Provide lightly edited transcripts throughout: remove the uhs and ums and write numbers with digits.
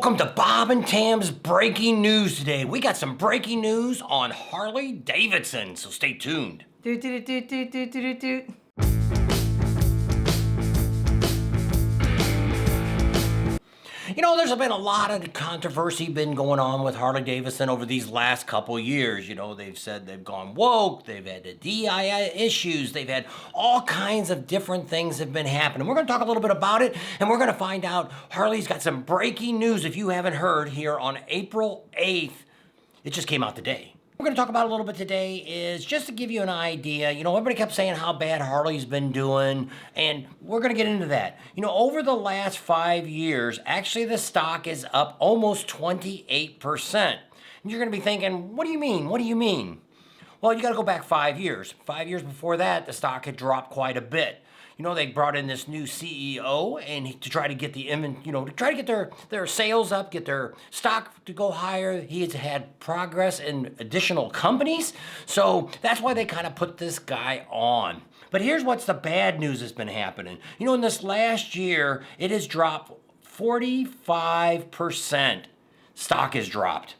Welcome to Bob and Tam's breaking news today. We got some breaking news on Harley-Davidson, so stay tuned. Doot, doot, doot, doot, doot, doot, doot. You know, there's been a lot of controversy been going on with Harley-Davidson over these last couple years. You know, they've said they've gone woke, they've had the DEI issues, they've had all kinds of different things have been happening. We're going to talk a little bit about it, and we're going to find out Harley's got some breaking news if you haven't heard here on April 8th. It just came out today. We're going to talk about a little bit today is just to give you an idea. You know, everybody kept saying how bad Harley's been doing, and we're going to get into that. You know, over the last 5 years, actually the stock is up almost 28%. And you're going to be thinking, what do you mean? What do you mean? Well, you got to go back 5 years. 5 years before that, the stock had dropped quite a bit. You know, they brought in this new CEO and to try to get to try to get their sales up, get their stock to go higher. He has had progress in additional companies. So that's why they kind of put this guy on. But here's what's the bad news that's been happening. You know, in this last year, it has dropped 45%. Stock has dropped.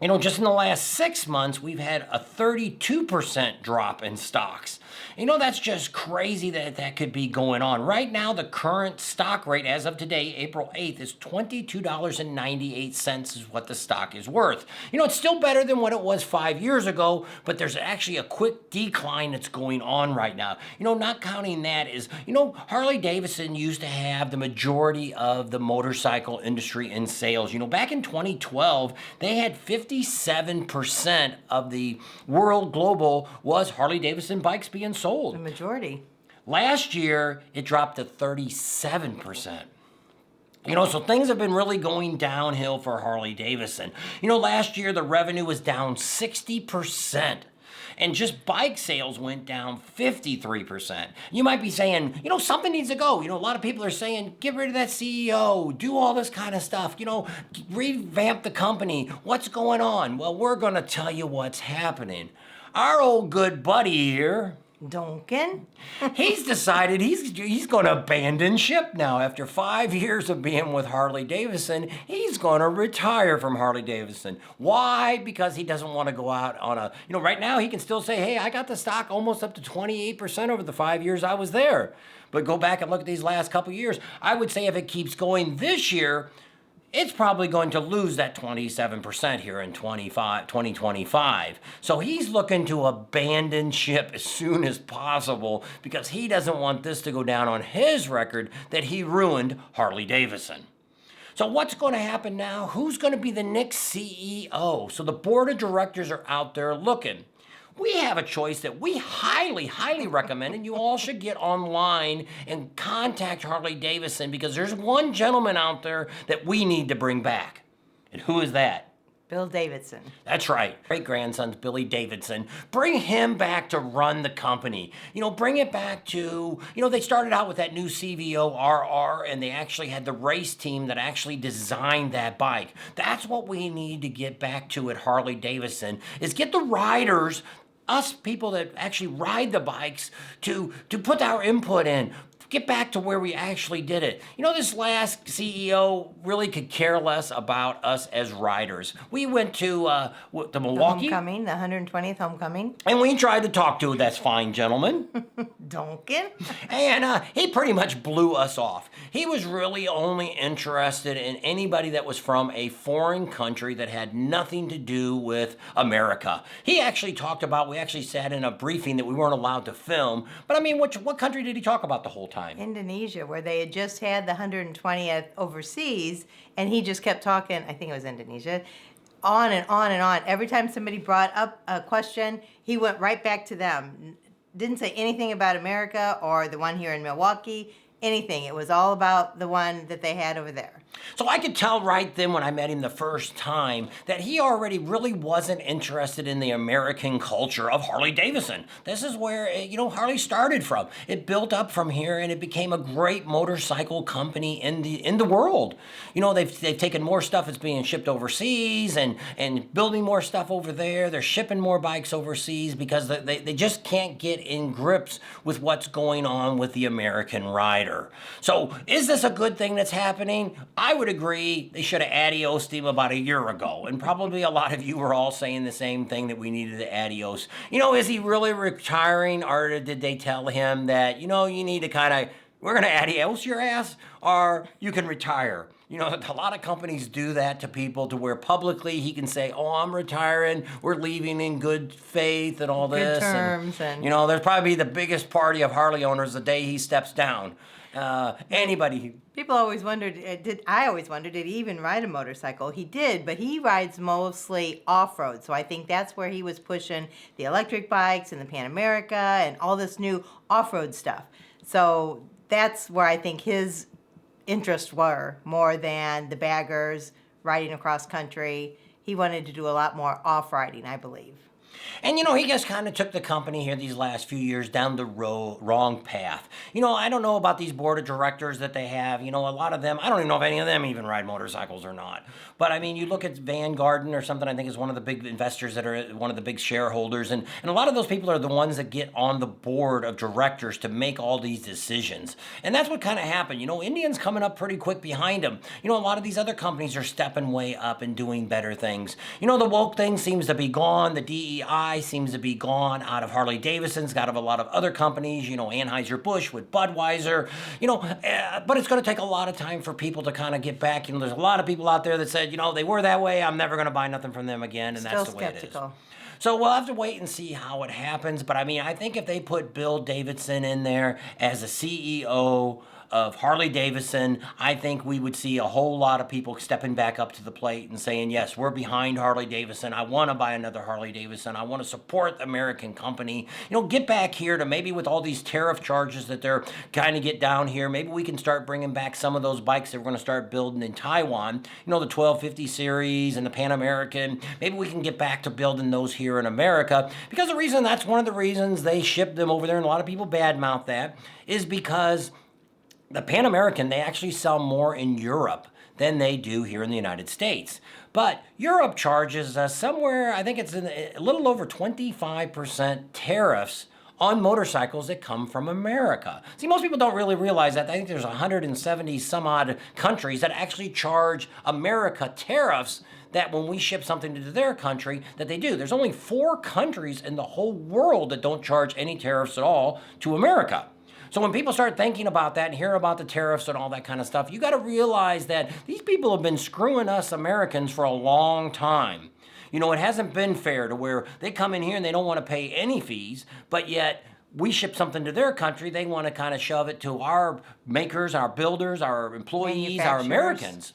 You know, just in the last 6 months, we've had a 32% drop in stocks. You know, that's just crazy that could be going on. Right now, the current stock rate as of today, April 8th, is $22.98 is what the stock is worth. You know, it's still better than what it was 5 years ago, but there's actually a quick decline that's going on right now. You know, not counting that is, you know, Harley-Davidson used to have the majority of the motorcycle industry in sales. You know, back in 2012, they had 57% of the world global was Harley-Davidson bikes being sold. The majority. Last year, it dropped to 37%. You know, so things have been really going downhill for Harley-Davidson. You know, last year, the revenue was down 60%. And just bike sales went down 53%. You might be saying, you know, something needs to go. You know, a lot of people are saying, get rid of that CEO, do all this kind of stuff, you know, revamp the company. What's going on? Well, we're going to tell you what's happening. Our old good buddy here, Duncan? he's decided he's going to abandon ship now. After 5 years of being with Harley-Davidson, he's going to retire from Harley-Davidson. Why? Because he doesn't want to go out on a, you know, right now he can still say, hey, I got the stock almost up to 28% over the 5 years I was there. But go back and look at these last couple years. I would say if it keeps going this year, it's probably going to lose that 27% here in 2025. So he's looking to abandon ship as soon as possible because he doesn't want this to go down on his record that he ruined Harley-Davidson. So what's going to happen now? Who's going to be the next CEO? So the board of directors are out there looking. We have a choice that we highly, highly recommend, and you all should get online and contact Harley-Davidson because there's one gentleman out there that we need to bring back. And who is that? Bill Davidson. That's right. Great-grandson's Billy Davidson. Bring him back to run the company. You know, bring it back to, you know, they started out with that new CVO RR, and they actually had the race team that actually designed that bike. That's what we need to get back to at Harley-Davidson, is get the riders, us people that actually ride the bikes, to put our input in. Get back to where we actually did it. You know, this last CEO really could care less about us as riders. We went to the Milwaukee. The homecoming, the 120th homecoming. And we tried to talk to that fine gentleman. Duncan? And he pretty much blew us off. He was really only interested in anybody that was from a foreign country that had nothing to do with America. He actually talked about, we actually sat in a briefing that we weren't allowed to film, but I mean, what country did he talk about the whole time? Indonesia, where they had just had the 120th overseas, and he just kept talking, I think it was Indonesia, on and on and on. Every time somebody brought up a question, he went right back to them. Didn't say anything about America or the one here in Milwaukee, anything. It was all about the one that they had over there. So I could tell right then when I met him the first time that he already really wasn't interested in the American culture of Harley-Davidson. This is where, you know, Harley started from. It built up from here and it became a great motorcycle company in the world. You know, they've taken more stuff that's being shipped overseas and building more stuff over there. They're shipping more bikes overseas because they just can't get in grips with what's going on with the American rider. So is this a good thing that's happening? I would agree they should have adiosed him about a year ago. And probably a lot of you were all saying the same thing, that we needed to adios. Is he really retiring, or did they tell him that, you need to we're going to adios your ass, or you can retire? A lot of companies do that to people, to where publicly he can say, oh, I'm retiring, we're leaving in good faith and all this. Good terms. And there's probably the biggest party of Harley owners the day he steps down. Anybody. People always wondered, I always wondered, did he even ride a motorcycle? He did, but he rides mostly off-road. So I think that's where he was pushing the electric bikes and the Pan America and all this new off-road stuff. So that's where I think his interests were, more than the baggers riding across country. He wanted to do a lot more off-riding, I believe. And, he just kind of took the company here these last few years down the wrong path. I don't know about these board of directors that they have. A lot of them, I don't even know if any of them even ride motorcycles or not. But, you look at Vanguard or something, I think is one of the big investors that are one of the big shareholders. And a lot of those people are the ones that get on the board of directors to make all these decisions. And that's what kind of happened. Indian's coming up pretty quick behind him. A lot of these other companies are stepping way up and doing better things. The woke thing seems to be gone. The DEI seems to be gone out of Harley-Davidson's, out of a lot of other companies, Anheuser-Busch with Budweiser, but it's going to take a lot of time for people to kind of get back. There's a lot of people out there that said, they were that way, I'm never going to buy nothing from them again, and Still that's the way skeptical. it is. So we'll have to wait and see how it happens, but I think if they put Bill Davidson in there as a CEO of Harley-Davidson, I think we would see a whole lot of people stepping back up to the plate and saying, yes, we're behind Harley-Davidson. I want to buy another Harley-Davidson. I want to support the American company. Get back here to maybe with all these tariff charges that they're kind of get down here, maybe we can start bringing back some of those bikes that we're going to start building in Taiwan. The 1250 series and the Pan American. Maybe we can get back to building those here in America, because that's one of the reasons they ship them over there, and a lot of people badmouth that, is because the Pan American, they actually sell more in Europe than they do here in the United States. But Europe charges somewhere, I think it's a little over 25% tariffs on motorcycles that come from America. See, most people don't really realize that. I think there's 170 some odd countries that actually charge America tariffs, that when we ship something to their country, that they do. There's only 4 countries in the whole world that don't charge any tariffs at all to America. So when people start thinking about that and hear about the tariffs and all that kind of stuff, you got to realize that these people have been screwing us Americans for a long time. It hasn't been fair to where they come in here and they don't want to pay any fees, but yet we ship something to their country, they want to kind of shove it to our makers, our builders, our employees, our Americans.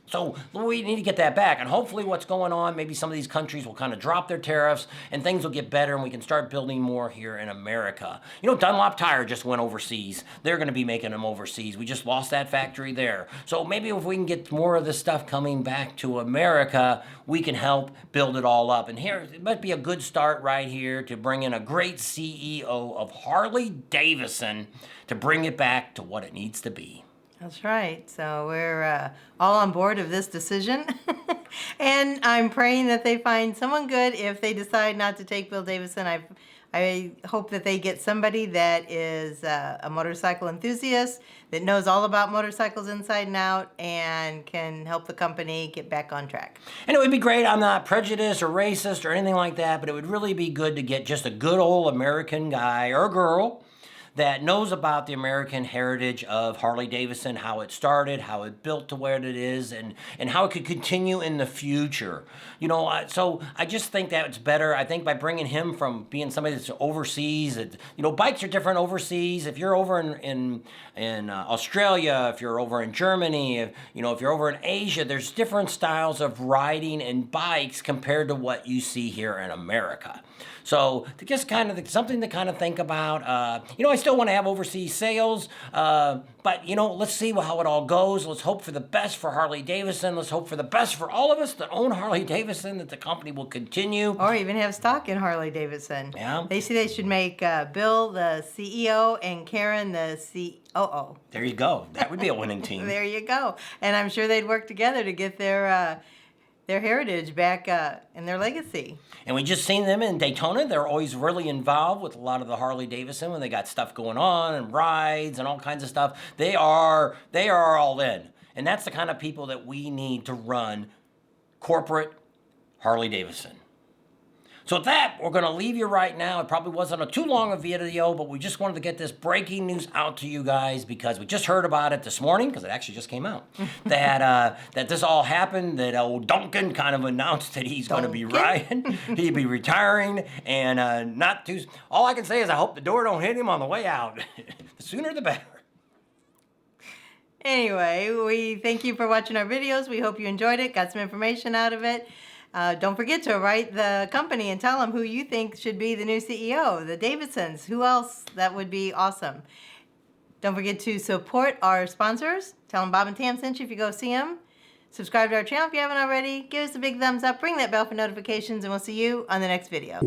So we need to get that back. And hopefully what's going on, maybe some of these countries will kind of drop their tariffs and things will get better and we can start building more here in America. Dunlop Tire just went overseas. They're going to be making them overseas. We just lost that factory there. So maybe if we can get more of this stuff coming back to America, we can help build it all up. And here, it might be a good start right here to bring in a great CEO of Harley-Davidson to bring it back to what it needs to be. That's right. So we're all on board of this decision. And I'm praying that they find someone good if they decide not to take Bill Davidson. I hope that they get somebody that is a motorcycle enthusiast, that knows all about motorcycles inside and out, and can help the company get back on track. And it would be great. I'm not prejudiced or racist or anything like that, but it would really be good to get just a good old American guy or girl that knows about the American heritage of Harley-Davidson, how it started, how it built to where it is, and how it could continue in the future. So I just think that it's better. I think by bringing him from being somebody that's overseas, bikes are different overseas. If you're over in Australia, if you're over in Germany, if you're over in Asia, there's different styles of riding and bikes compared to what you see here in America. So to just kind of something to kind of think about. I still want to have overseas sales, but let's see how it all goes. Let's hope for the best for Harley-Davidson. Let's hope for the best for all of us that own Harley-Davidson, that the company will continue. Or even have stock in Harley-Davidson. Yeah. They should make Bill the CEO and Karen the COO. There you go. That would be a winning team. There you go. And I'm sure they'd work together to get their heritage back and their legacy. And we just seen them in Daytona. They're always really involved with a lot of the Harley-Davidson when they got stuff going on and rides and all kinds of stuff. They are all in. And that's the kind of people that we need to run corporate Harley-Davidson. So with that, we're going to leave you right now. It probably wasn't a too long a video, but we just wanted to get this breaking news out to you guys because we just heard about it this morning, because it actually just came out, that this all happened, that old Duncan kind of announced that he's going to be he'd be retiring, and not too... All I can say is I hope the door don't hit him on the way out. The sooner the better. Anyway, we thank you for watching our videos. We hope you enjoyed it, got some information out of it. Don't forget to write the company and tell them who you think should be the new CEO, the Davidsons. Who else? That would be awesome. Don't forget to support our sponsors. Tell them Bob and Tam sent you if you go see them. Subscribe to our channel if you haven't already. Give us a big thumbs up. Ring that bell for notifications, and we'll see you on the next video.